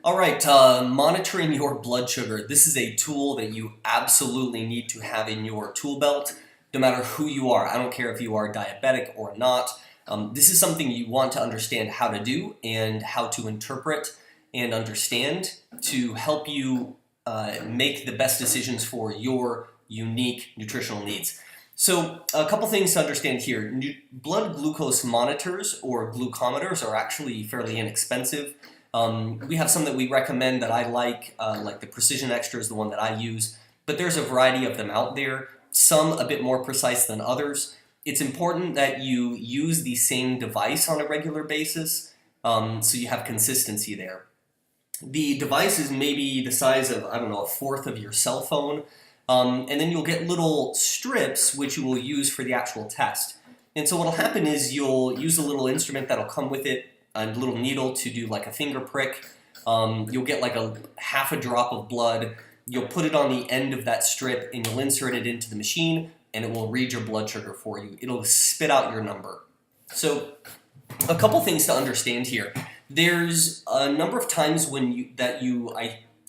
All right, monitoring your blood sugar. This is a tool that you absolutely need to have in your tool belt, no matter who you are. I don't care if you are diabetic or not. This is something you want to understand how to do and how to interpret and understand to help you make the best decisions for your unique nutritional needs. So a couple things to understand here. Blood glucose monitors or glucometers are actually fairly inexpensive. We have some that we recommend that I like the Precision Extra is the one that I use, but there's a variety of them out there, some a bit more precise than others. It's important that you use the same device on a regular basis, so you have consistency there. The device is maybe the size of, I don't know, a fourth of your cell phone, and then you'll get little strips which you will use for the actual test. And so what will happen is you'll use a little instrument that'll come with it, a little needle to do like a finger prick. You'll get like a half a drop of blood. You'll put it on the end of that strip and you'll insert it into the machine and it will read your blood sugar for you. It'll spit out your number. So a couple things to understand here. There's a number of times when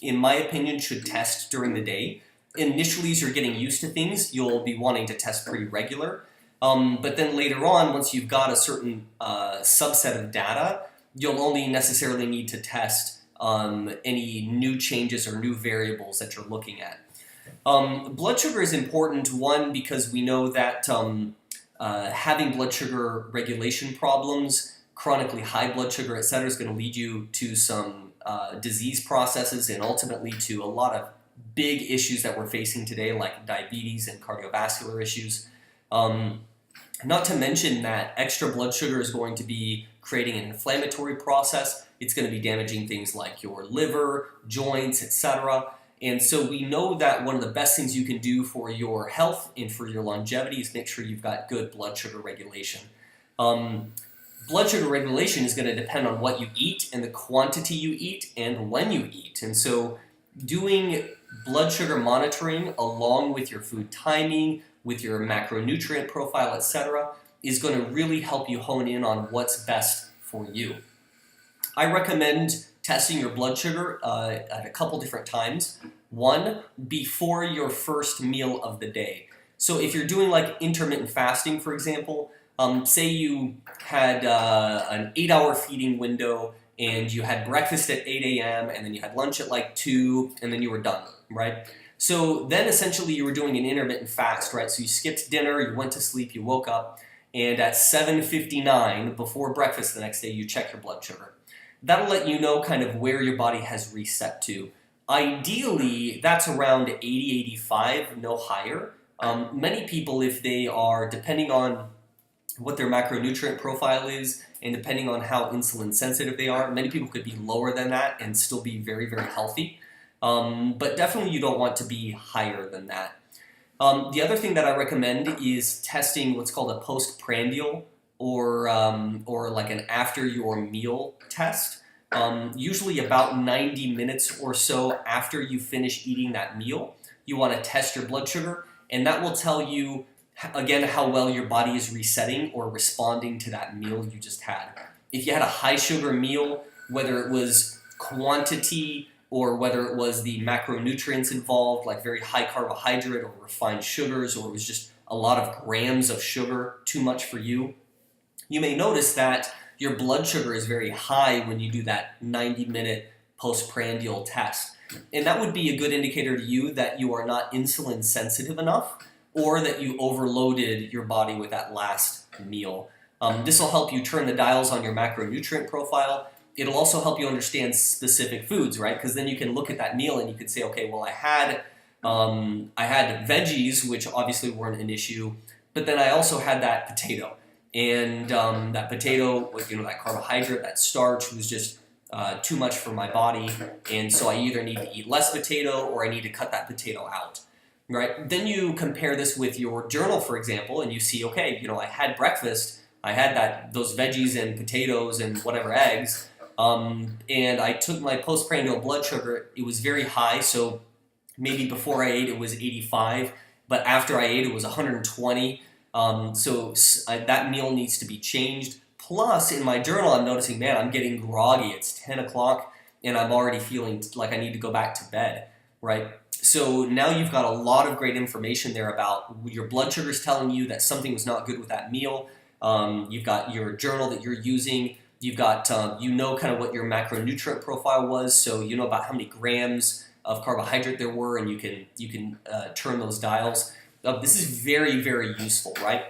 in my opinion, should test during the day. Initially, as you're getting used to things, you'll be wanting to test pretty regular. But then later on, once you've got a certain subset of data, you'll only necessarily need to test any new changes or new variables that you're looking at. Blood sugar is important, one, because we know that having blood sugar regulation problems, chronically high blood sugar, etc., is going to lead you to some disease processes and ultimately to a lot of big issues that we're facing today, like diabetes and cardiovascular issues. Not to mention that extra blood sugar is going to be creating an inflammatory process. It's going to be damaging things like your liver, joints, etc. And so we know that one of the best things you can do for your health and for your longevity is make sure you've got good blood sugar regulation. Blood sugar regulation is going to depend on what you eat and the quantity you eat and when you eat. And so doing blood sugar monitoring along with your food timing, with your macronutrient profile, etc., is going to really help you hone in on what's best for you. I recommend testing your blood sugar at a couple different times. One, before your first meal of the day. So if you're doing like intermittent fasting, for example, say you had an 8-hour feeding window and you had breakfast at 8 a.m. and then you had lunch at like 2 and then you were done, right? So then essentially you were doing an intermittent fast, right? So you skipped dinner, you went to sleep, you woke up, and at 7:59 before breakfast the next day, you check your blood sugar. That'll let you know kind of where your body has reset to. Ideally, that's around 80, 85, no higher. Many people, if they are, depending on what their macronutrient profile is and depending on how insulin sensitive they are, many people could be lower than that and still be very, very healthy. But definitely you don't want to be higher than that. The other thing that I recommend is testing what's called a postprandial or like an after your meal test. Usually about 90 minutes or so after you finish eating that meal, you want to test your blood sugar, and that will tell you, again, how well your body is resetting or responding to that meal you just had. If you had a high sugar meal, whether it was quantity or whether it was the macronutrients involved, like very high carbohydrate or refined sugars, or it was just a lot of grams of sugar, too much for you, you may notice that your blood sugar is very high when you do that 90-minute postprandial test. And that would be a good indicator to you that you are not insulin sensitive enough or that you overloaded your body with that last meal. This will help you turn the dials on your macronutrient profile. It'll also help you understand specific foods, right? Because then you can look at that meal and you can say, okay, well, I had veggies, which obviously weren't an issue, but then I also had that potato. And that potato, with that carbohydrate, that starch was just too much for my body, and so I either need to eat less potato or I need to cut that potato out, right? Then you compare this with your journal, for example, and you see, okay, I had breakfast, I had those veggies and potatoes and whatever eggs, and I took my postprandial blood sugar. It was very high, so maybe before I ate it was 85, but after I ate it was 120. That meal needs to be changed. Plus, in my journal, I'm noticing, man, I'm getting groggy. It's 10 o'clock, and I'm already feeling like I need to go back to bed, right? So now you've got a lot of great information there about your blood sugar is telling you that something was not good with that meal. You've got your journal that you're using. You've got, you know kind of what your macronutrient profile was, so you know about how many grams of carbohydrate there were, and you can turn those dials. This is very, very useful, right?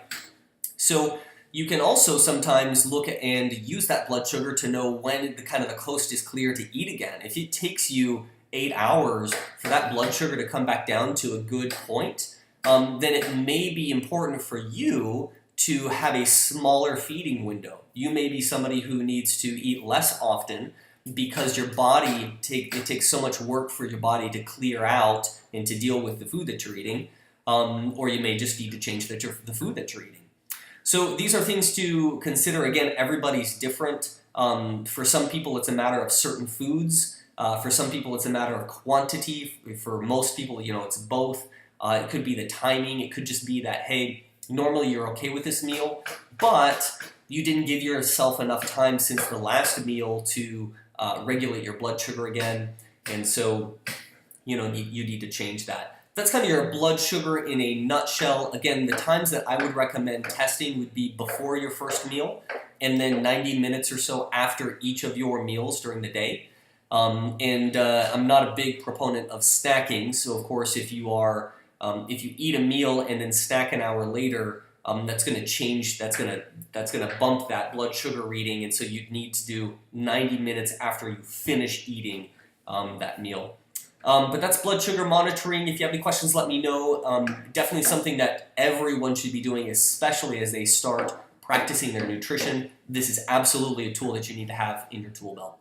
So you can also sometimes look at and use that blood sugar to know when the coast is clear to eat again. If it takes you 8 hours for that blood sugar to come back down to a good point, then it may be important for you to have a smaller feeding window. You may be somebody who needs to eat less often because your body, it takes so much work for your body to clear out and to deal with the food that you're eating, or you may just need to change the food that you're eating. So these are things to consider. Again, everybody's different. For some people, it's a matter of certain foods. For some people, it's a matter of quantity. For most people, it's both. It could be the timing. It could just be that, hey, normally you're okay with this meal, but you didn't give yourself enough time since the last meal to regulate your blood sugar again, and so you need to change that. That's kind of your blood sugar in a nutshell. Again, the times that I would recommend testing would be before your first meal, and then 90 minutes or so after each of your meals during the day. I'm not a big proponent of snacking, so of course if you eat a meal and then snack an hour later, that's going to change. That's going to bump that blood sugar reading, and so you'd need to do 90 minutes after you finish eating that meal. But that's blood sugar monitoring. If you have any questions, let me know. Definitely something that everyone should be doing, especially as they start practicing their nutrition. This is absolutely a tool that you need to have in your tool belt.